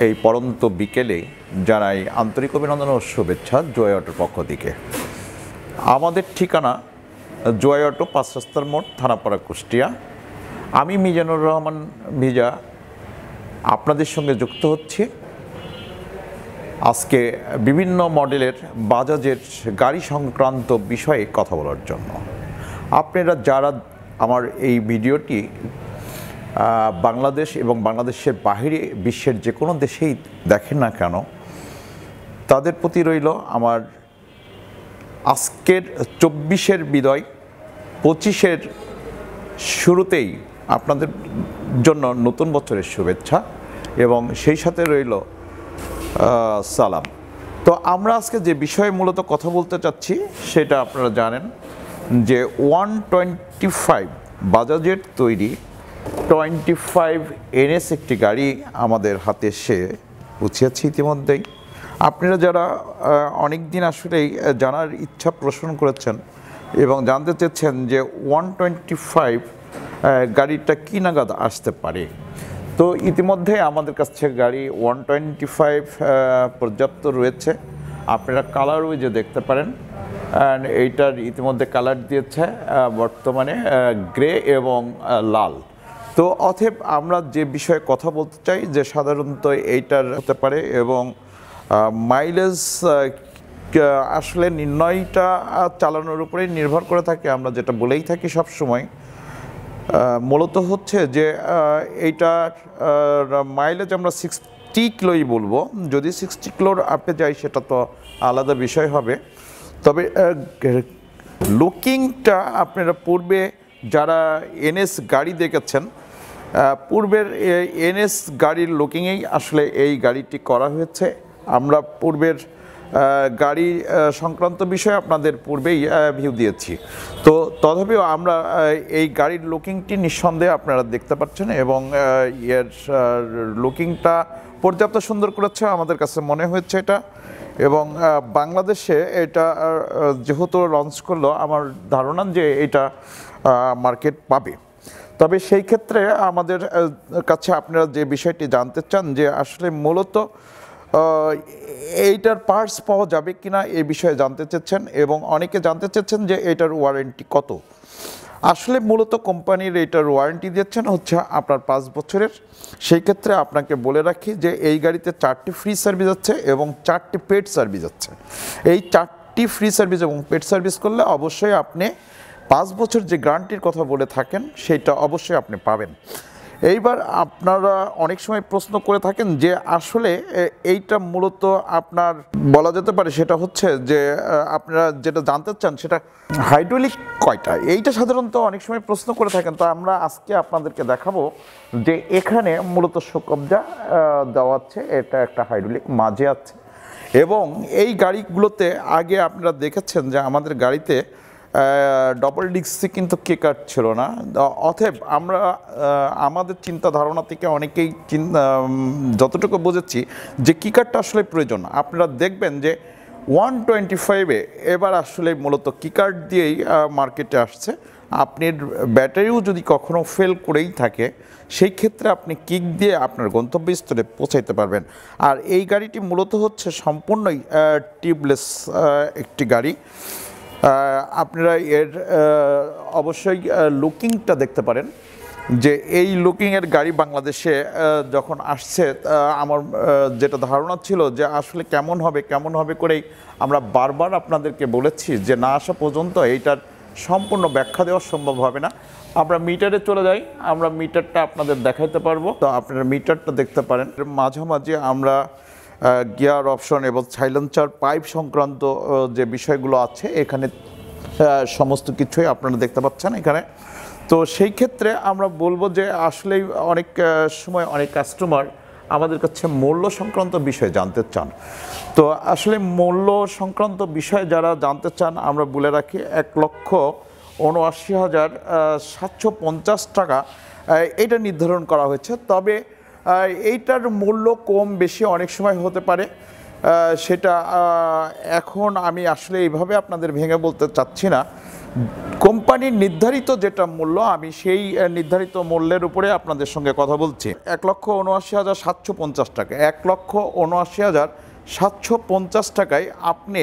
এই পরন্ত বিকেলে জানাই আন্তরিক অভিনন্দন ও শুভেচ্ছা জয় অটোর পক্ষ থেকে। আমাদের ঠিকানা জয় অটো, ৫ রাস্তার মোড়, থানাপাড়া, কুষ্টিয়া। আমি মিজানুর রহমান মিজা আপনাদের সঙ্গে যুক্ত হচ্ছি আজকে বিভিন্ন মডেলের বাজাজের গাড়ি সংক্রান্ত বিষয়ে কথা বলার জন্য। আপনারা যারা আমার এই ভিডিওটি বাংলাদেশ এবং বাংলাদেশের বাইরে বিশ্বের যে কোনো দেশেই দেখেন না কেন, তাদের প্রতি রইল আমার আজকের ২৪-এর বিদায়, ২৫-এর শুরুতেই আপনাদের জন্য নতুন বছরের শুভেচ্ছা এবং সেই সাথে রইল সালাম। তো আমরা আজকে যে বিষয়ে মূলত কথা বলতে চাচ্ছি সেটা আপনারা জানেন যে 125 বাজাজের তৈরি 25 NS একটি গাড়ি আমাদের হাতে এসে পৌঁছেছে ইতিমধ্যেই। আপনারা যারা অনেক দিন আসলেই জানার ইচ্ছা পোষণ করেছেন এবং জানতে চেয়েছেন যে 125 গাড়িটা কী নাগাদ আসতে পারে, তো ইতিমধ্যে আমাদের কাছে গাড়ি 125 পর্যাপ্ত রয়েছে। আপনারা কালার ওইজে দেখতে পারেন, এইটার ইতিমধ্যে কালার দিয়েছে বর্তমানে গ্রে এবং লাল। তো অতএব আমরা যে বিষয়ে কথা বলতে চাই যে সাধারণত এইটার হতে পারে এবং মাইলেজ আসলে নির্ণয়টা চালানোর উপরেই নির্ভর করে থাকে। আমরা যেটা বলেই থাকি সব সময় মূলত হচ্ছে যে এইটার মাইলেজ আমরা 60 কিলোই বলবো। যদি 60 কিলোর আপে যাই সেটা তো আলাদা বিষয় হবে। তবে লুকিংটা আপনারা পূর্বে যারা NS গাড়ি দেখেছেন, পূর্বের NS গাড়ির লুকিংয়েই আসলে এই গাড়িটি করা হয়েছে। আমরা পূর্বের গাড়ি সংক্রান্ত বিষয়ে আপনাদের পূর্বেই ভিউ দিয়েছি। তো তথাপিও আমরা এই গাড়ির লুকিংটি নিঃসন্দেহে আপনারা দেখতে পাচ্ছেন এবং এর লুকিংটা পর্যাপ্ত সুন্দর করেছে আমাদের কাছে মনে হয়েছে এটা। এবং বাংলাদেশে এটা যেহেতু লঞ্চ করলো, আমার ধারণা যে এটা মার্কেট পাবে। তবে সেই ক্ষেত্রে আমাদের কাছে আপনারা যে বিষয়টি জানতে চান যে আসলে মূলত এইটার পার্টস পাওয়া যাবে কিনা এই বিষয়ে জানতে চাচ্ছেন এবং অনেকে জানতে চাচ্ছেন যে এটার ওয়ারেন্টি কত। আসলে মূলত কোম্পানির এইটার ওয়ারেন্টি দিচ্ছেন হচ্ছে আপনার 5 বছরের। সেই ক্ষেত্রে আপনাকে বলে রাখি যে এই গাড়িতে 4টি ফ্রি সার্ভিস আছে এবং 4টি পেড সার্ভিস আছে। এই 4টি ফ্রি সার্ভিস এবং পেড সার্ভিস করলে অবশ্যই আপনি 5 বছর যে গ্যারান্টির কথা বলে থাকেন সেটা অবশ্যই আপনি পাবেন। এইবার আপনারা অনেক সময় প্রশ্ন করে থাকেন যে আসলে এইটা মূলত আপনার বলা যেতে পারে সেটা হচ্ছে যে আপনারা যেটা জানতে চান সেটা হাইড্রোলিক কয়টা, এইটা সাধারণত অনেক সময় প্রশ্ন করে থাকেন। তো আমরা আজকে আপনাদেরকে দেখাবো যে এখানে মূলত শোকব্জা দেওয়া আছে, এটা একটা হাইড্রোলিক মাঝে আছে এবং এই গাড়িগুলোতে আগে আপনারা দেখেছেন যে আমাদের গাড়িতে ডবল ডিস্কই কিন্তু কিকার ছিল না। অতএব আমরা আমাদের চিন্তা ধারণা থেকে অনেকেই যতটুকু বুঝেছি যে কিকারটা আসলে প্রয়োজন। আপনারা দেখবেন যে 125-এ এবার আসলে মূলত কিকার দিয়েই মার্কেটে আসছে। আপনার ব্যাটারিও যদি কখনো ফেল করেই থাকে সেই ক্ষেত্রে আপনি কিক দিয়ে আপনার গন্তব্যস্থলে পৌঁছাইতে পারবেন। আর এই গাড়িটি মূলত হচ্ছে সম্পূর্ণই টিউবলেস একটি গাড়ি। আপনারা এর অবশ্যই লুকিংটা দেখতে পারেন যে এই লুকিংয়ের গাড়ি বাংলাদেশে যখন আসছে আমার যেটা ধারণা ছিল যে আসলে কেমন হবে করেই আমরা বারবার আপনাদেরকে বলেছি যে না আসা পর্যন্ত এইটার সম্পূর্ণ ব্যাখ্যা দেওয়া সম্ভব হবে না। আমরা মিটারে চলে যাই, আমরা মিটারটা আপনাদের দেখাইতে পারবো। তো আপনারা মিটারটা দেখতে পারেন। মাঝামাঝি আমরা গিয়ার অপশন এবং সাইলেন্সার পাইপ সংক্রান্ত যে বিষয়গুলো আছে এখানে সমস্ত কিছুই আপনারা দেখতে পাচ্ছেন এখানে। তো সেই ক্ষেত্রে আমরা বলবো যে আসলেই অনেক সময় অনেক কাস্টমার আমাদের কাছে মূল্য সংক্রান্ত বিষয় জানতে চান। তো আসলে মূল্য সংক্রান্ত বিষয় যারা জানতে চান আমরা বলে রাখি ১,৭৯,৭৫০ টাকা এটা নির্ধারণ করা হয়েছে। তবে এইটার মূল্য কম বেশি অনেক সময় হতে পারে, সেটা এখন আমি আসলে এইভাবে আপনাদের ভেঙে বলতে চাচ্ছি না। কোম্পানির নির্ধারিত যেটা মূল্য, আমি সেই নির্ধারিত মূল্যের উপরে আপনাদের সঙ্গে কথা বলছি। 1,79,750 টাকা, 1,79,750 টাকায় আপনি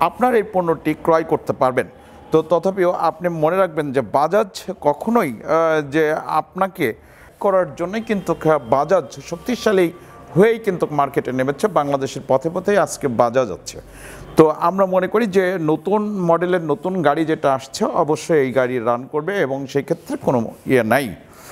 আপনার এই পণ্যটি ক্রয় করতে পারবেন। তো তথাপিও আপনি মনে রাখবেন যে বাজাজ কখনোই যে আপনাকে করার জন্যই কিন্তু বাজাজ শক্তিশালী হয়েই কিন্তু মার্কেটে নেমেছে, বাংলাদেশের পথে পথেই আজকে বাজাজ আছে। তো আমরা মনে করি যে নতুন মডেলের নতুন গাড়ি যেটা আসছে অবশ্যই এই গাড়ি রান করবে এবং সেই ক্ষেত্রে কোনো ইয়ে নাই।